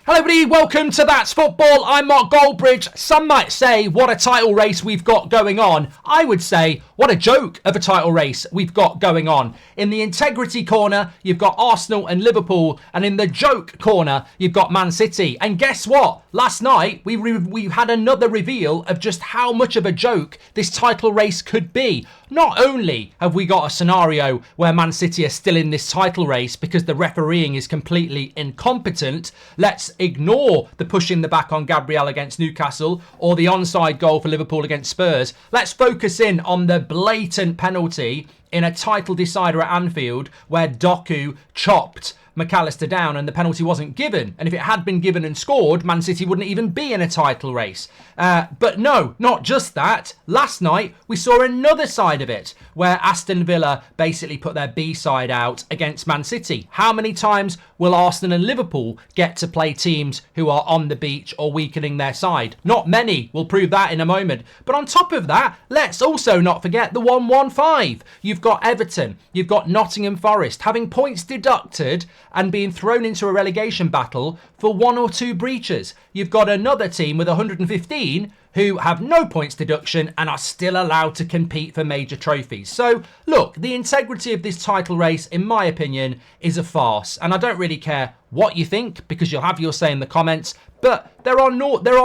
Hello everybody, welcome to That's Football. I'm Mark Goldbridge. Some might say, what a title race we've got going on. I would say, what a joke of a title race we've got going on. In the integrity corner, you've got Arsenal and Liverpool. And in the joke corner, you've got Man City. And guess what? Last night, we had another reveal of just how much of a joke this title race could be. Not only have we got a scenario where Man City are still in this title race because the refereeing is completely incompetent, let's ignore the push in the back on Gabriel against Newcastle or the onside goal for Liverpool against Spurs. Let's focus in on the blatant penalty in a title decider at Anfield where Doku chopped McAllister down and the penalty wasn't given. And if it had been given and scored, Man City wouldn't even be in a title race. But no, not just that. Last night, we saw another side of it where Aston Villa basically put their B side out against Man City. How many times will Arsenal and Liverpool get to play teams who are on the beach or weakening their side? Not many. We'll prove that in a moment. But on top of that, let's also not forget the 1-1-5. You've got Everton, you've got Nottingham Forest having points deducted and being thrown into a relegation battle for one or two breaches. You've got another team with 115 who have no points deduction and are still allowed to compete for major trophies. So, look, the integrity of this title race, in my opinion, is a farce. And I don't really care what you think, because you'll have your say in the comments. But there are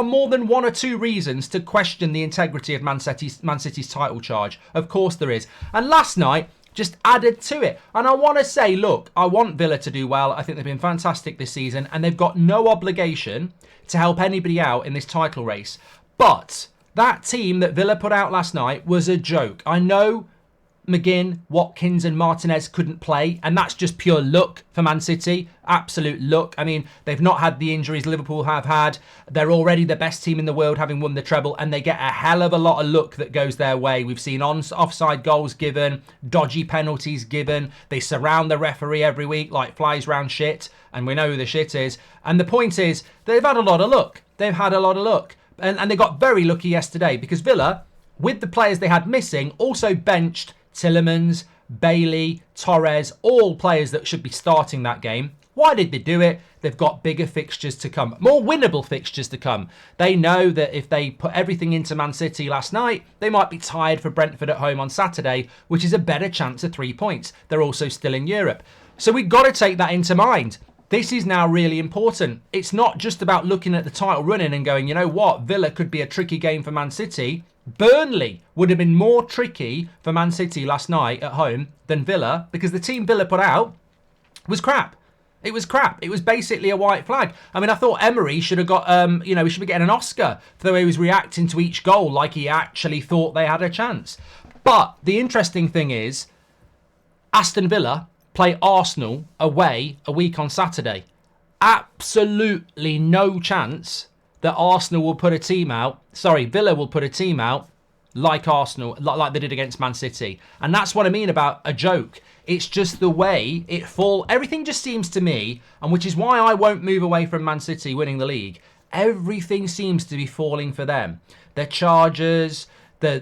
more than one or two reasons to question the integrity of Man City's title charge. Of course there is. And last night just added to it. And I want to say, look, I want Villa to do well. I think they've been fantastic this season and they've got no obligation to help anybody out in this title race. But that team that Villa put out last night was a joke. I know McGinn, Watkins and Martinez couldn't play, and that's just pure luck for Man City. Absolute luck. I mean, they've not had the injuries Liverpool have had. They're already the best team in the world, having won the treble, and they get a hell of a lot of luck that goes their way. We've seen offside goals given, dodgy penalties given. They surround the referee every week like flies round shit, and we know who the shit is. And the point is, they've had a lot of luck. They've had a lot of luck. And they got very lucky yesterday because Villa, with the players they had missing, also benched Tielemans, Bailey, Torres, all players that should be starting that game. Why did they do it? They've got bigger fixtures to come, more winnable fixtures to come. They know that if they put everything into Man City last night, they might be tired for Brentford at home on Saturday, which is a better chance of 3 points. They're also still in Europe. So we've got to take that into mind. This is now really important. It's not just about looking at the title running and going, you know what, Villa could be a tricky game for Man City. Burnley would have been more tricky for Man City last night at home than Villa because the team Villa put out was crap. It was crap. It was basically a white flag. I mean, I thought Emery should have got, he should be getting an Oscar for the way he was reacting to each goal like he actually thought they had a chance. But the interesting thing is, Aston Villa play Arsenal away a week on Saturday. Absolutely no chance that Arsenal will put a team out. Villa will put a team out like Arsenal, like they did against Man City. And that's what I mean about a joke. It's just the way it everything just seems to me, and which is why I won't move away from Man City winning the league. Everything seems to be falling for them. The charges, the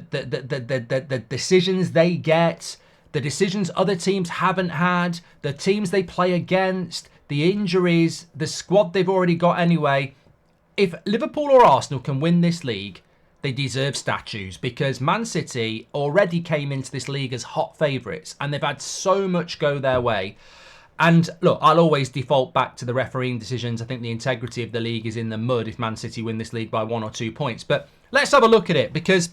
decisions they get, the decisions other teams haven't had, the teams they play against, the injuries, the squad they've already got anyway. If Liverpool or Arsenal can win this league, they deserve statues because Man City already came into this league as hot favourites and they've had so much go their way. And look, I'll always default back to the refereeing decisions. I think the integrity of the league is in the mud if Man City win this league by 1 or 2 points. But let's have a look at it because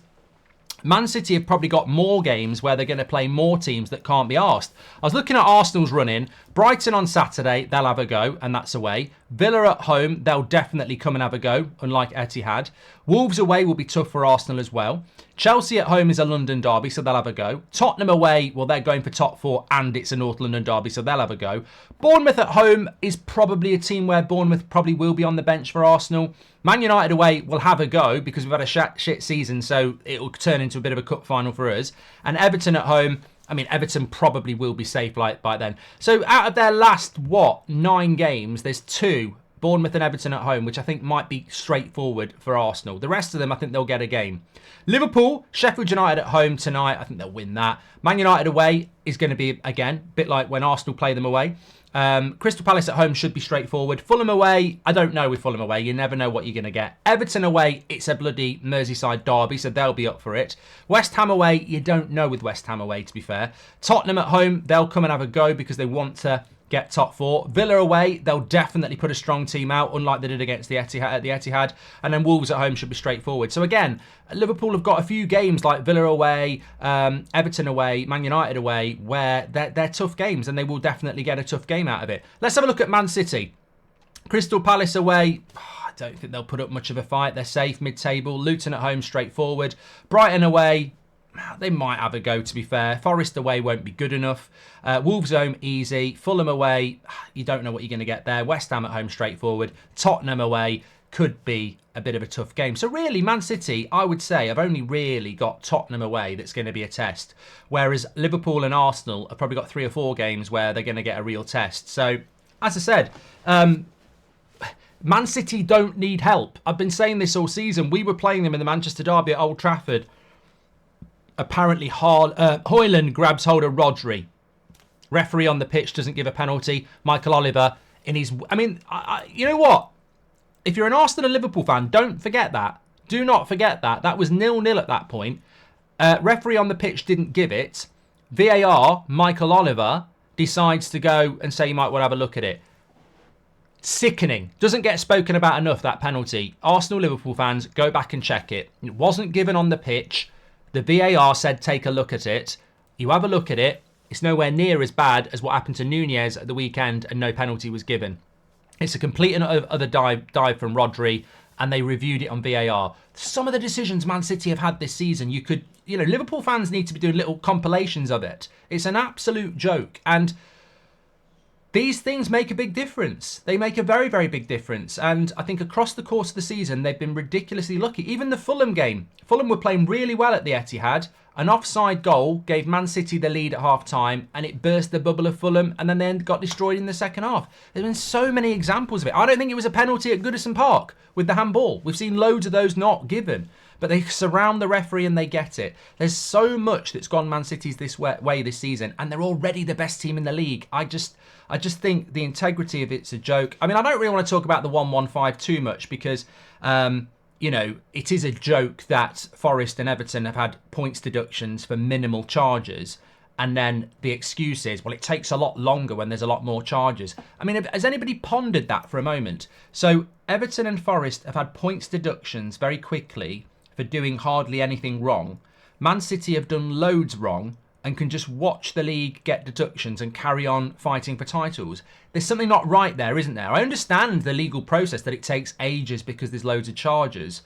Man City have probably got more games where they're going to play more teams that can't be arsed. I was looking at Arsenal's run-in. Brighton on Saturday, they'll have a go, and that's away. Villa at home, they'll definitely come and have a go, unlike Etihad. Wolves away will be tough for Arsenal as well. Chelsea at home is a London derby, so they'll have a go. Tottenham away, well, they're going for top 4, and it's a North London derby, so they'll have a go. Bournemouth at home is probably a team where Bournemouth probably will be on the bench for Arsenal. Man United away will have a go because we've had a shit season, so it will turn into a bit of a cup final for us. And Everton at home, I mean, Everton probably will be safe by then. So out of their last, 9 games, there's 2, Bournemouth and Everton at home, which I think might be straightforward for Arsenal. The rest of them, I think they'll get a game. Liverpool, Sheffield United at home tonight, I think they'll win that. Man United away is going to be, again, a bit like when Arsenal play them away. Crystal Palace at home should be straightforward. Fulham away, I don't know with Fulham away. You never know what you're going to get. Everton away, it's a bloody Merseyside derby, so they'll be up for it. West Ham away, you don't know with West Ham away, to be fair. Tottenham at home, they'll come and have a go because they want to get top four. Villa away, they'll definitely put a strong team out, unlike they did against the Etihad. And then Wolves at home should be straightforward. So again, Liverpool have got a few games like Villa away, Everton away, Man United away, where they're tough games and they will definitely get a tough game out of it. Let's have a look at Man City. Crystal Palace away, I don't think they'll put up much of a fight. They're safe, mid-table. Luton at home, straightforward. Brighton away, they might have a go, to be fair. Forest away won't be good enough. Wolves home, easy. Fulham away, you don't know what you're going to get there. West Ham at home, straightforward. Tottenham away could be a bit of a tough game. So really, Man City, I would say, have only really got Tottenham away that's going to be a test. Whereas Liverpool and Arsenal have probably got 3 or 4 games where they're going to get a real test. So, as I said, Man City don't need help. I've been saying this all season. We were playing them in the Manchester derby at Old Trafford. Apparently, Højlund grabs hold of Rodri. Referee on the pitch doesn't give a penalty. Michael Oliver in his... I mean, you know what? If you're an Arsenal and Liverpool fan, don't forget that. Do not forget that. That was 0-0 at that point. Referee on the pitch didn't give it. VAR, Michael Oliver, decides to go and say you might want to have a look at it. Sickening. Doesn't get spoken about enough, that penalty. Arsenal, Liverpool fans, go back and check it. It wasn't given on the pitch. The VAR said take a look at it. You have a look at it. It's nowhere near as bad as what happened to Nunez at the weekend and no penalty was given. It's a complete and utter dive from Rodri and they reviewed it on VAR. Some of the decisions Man City have had this season, Liverpool fans need to be doing little compilations of it. It's an absolute joke. And these things make a big difference. They make a very, very big difference. And I think across the course of the season, they've been ridiculously lucky. Even the Fulham game. Fulham were playing really well at the Etihad. An offside goal gave Man City the lead at half-time and it burst the bubble of Fulham and then they got destroyed in the second half. There's been so many examples of it. I don't think it was a penalty at Goodison Park with the handball. We've seen loads of those not given. But they surround the referee and they get it. There's so much that's gone Man City's this way this season and they're already the best team in the league. I just think the integrity of it's a joke. I mean, I don't really want to talk about the 1-1-5 too much because... it is a joke that Forest and Everton have had points deductions for minimal charges. And then the excuse is, well, it takes a lot longer when there's a lot more charges. I mean, has anybody pondered that for a moment? So Everton and Forest have had points deductions very quickly for doing hardly anything wrong. Man City have done loads wrong and can just watch the league get deductions and carry on fighting for titles. There's something not right there, isn't there? I understand the legal process that it takes ages because there's loads of charges.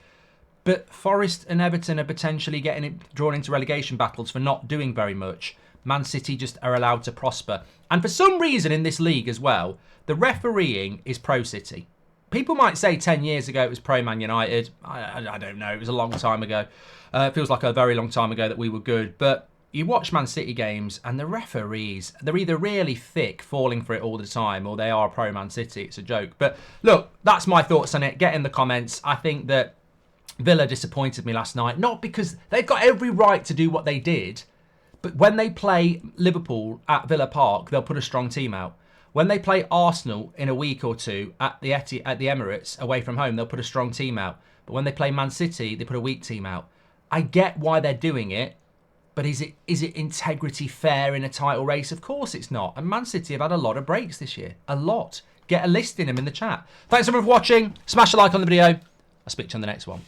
But Forest and Everton are potentially getting drawn into relegation battles for not doing very much. Man City just are allowed to prosper. And for some reason in this league as well, the refereeing is pro-City. People might say 10 years ago it was pro-Man United. I don't know. It was a long time ago. It feels like a very long time ago that we were good. But you watch Man City games and the referees, they're either really thick, falling for it all the time, or they are pro-Man City. It's a joke. But look, that's my thoughts on it. Get in the comments. I think that Villa disappointed me last night. Not because they've got every right to do what they did, but when they play Liverpool at Villa Park, they'll put a strong team out. When they play Arsenal in a week or two at the Emirates away from home, they'll put a strong team out. But when they play Man City, they put a weak team out. I get why they're doing it. But is it integrity fair in a title race? Of course it's not. And Man City have had a lot of breaks this year. A lot. Get a list in them in the chat. Thanks everyone for watching. Smash a like on the video. I'll speak to you on the next one.